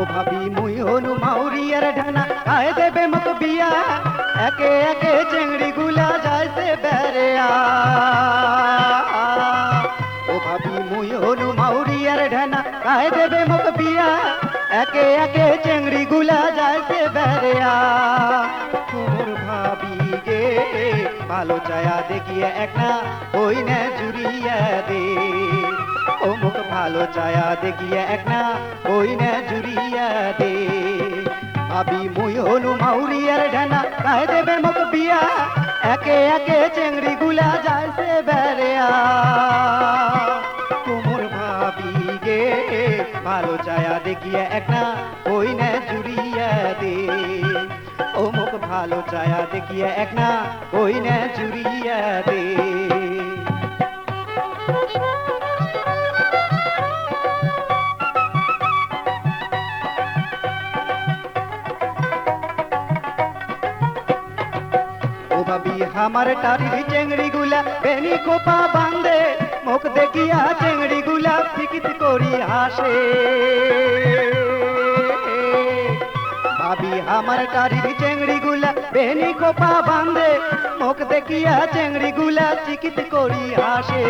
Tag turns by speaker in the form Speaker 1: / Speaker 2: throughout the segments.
Speaker 1: ভাবি মুই হনু মাউরিয়ার ঢানা খায় দেবে মক বিয়া একে একে চেংড়ি গুলা যাইছে বেড়েয়া ও ভাবি মুই হনু মাউরিয়ার ঢানা খায় দেবে মক বিয়া একে একে চেংড়ি গুলা যাইছে বেড়েয়া তোর ভাবি গে ভালো চায়া দেখিয়ে এক না ওই না জুড়িয়া দে ও মুখ ভালো চায়া দেখিয়ে এক না ওই না জুড়িয়া দে ভাবি মুই হনু মাউরিয়ার ঢানা খায় দেবে মক বিয়া একে একে চেংড়ি গুলা যাইছে বেড়েয়া তোমর ভাবি গে ভালো চায়া দেখিয়ে এক না ওই না জুড়িয়া দে ও মুখ ভালো চায়া দেখিয়ে এক না ওই না জুড়িয়া দে ভাবি আমার টারির চেংড়ি গুলা বেনি খোপা বান্ধে মুখ দেখিয়া চেংড়ি গুলা ফিকিত করি হাসে ভাবি আমার টারির চেংড়ি গুলা বেনি খোপা বান্ধে মুখ দেখিয়া চেংড়ি গুলা চিকিত করি হাসে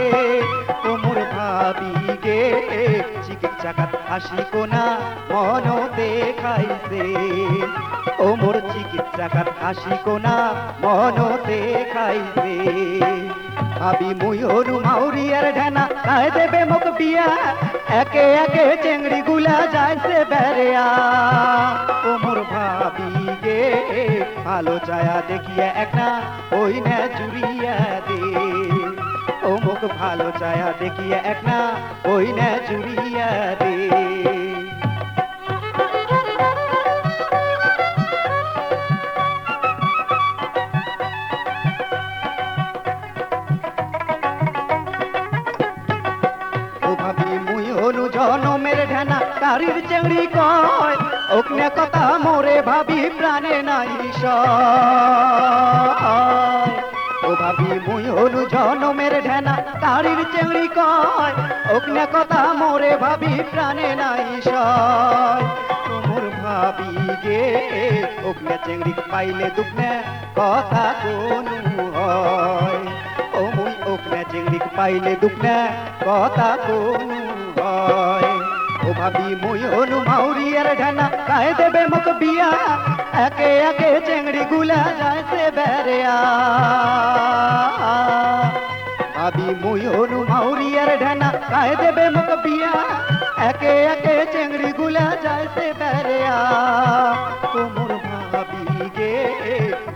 Speaker 1: তোমর ভাবি গে চিকিত চাকাত হাসি কোনা মন দেখাইছে ও মোর চিকিৎসাকার হাসি কোনা মন দেখাইছে ভাবি মুই হনু মাউরিয়ার ঢানা খায় দেবে মক বিয়া একে একে চেংড়ি গুলা যাইছে বেড়েয়া ও মোর ভাবি গে ভালো চায়া দেখিয়া এক না ওই না জুড়িয়া দে ও মুখ ভালো চায়া দেখিয়া এক না ওই না জুড়িয়া দে জনমের ঢানা তারির চেংড়ি কয় ওকনে কথা মোরে ভাবি প্রাণে নাই ও ভাবি মুই হনু জনমের ঢানা তারির চেংড়ি কয় ওকনে কথা মোরে ভাবি প্রাণে নাই তোমর ভাবি গে ওকনে চেংড়ি পাইলে দুঃখনে কথা কোনু হয় ও মুই ওকনে চেংড়ি পাইলে দুঃখনে কথা কোনু ও ভাবি মুই হনু মাউরিয়ার ঢানা খায় দেবে মক বিয়া একে একে চেংড়ি গুলা যাইছে বেড়েয়া ভাবি মুই হনু মাউরিয়ার ঢানা খায় দেবে মক বিয়া একে একে চেংড়ি গুলা যাইছে বেড়েয়া তোমর ভাবি গে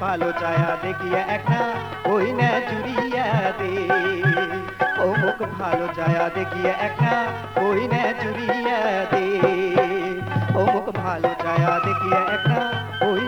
Speaker 1: ভালো চায়া দেখিয়া এক না ওই না জুড়িয়া দে ও মুখ ভালো চায়া দেখিয়া এক না ওই না জুড়িয়া দে ও মুখ ভালো চায়া দেখিয়া এক না ওই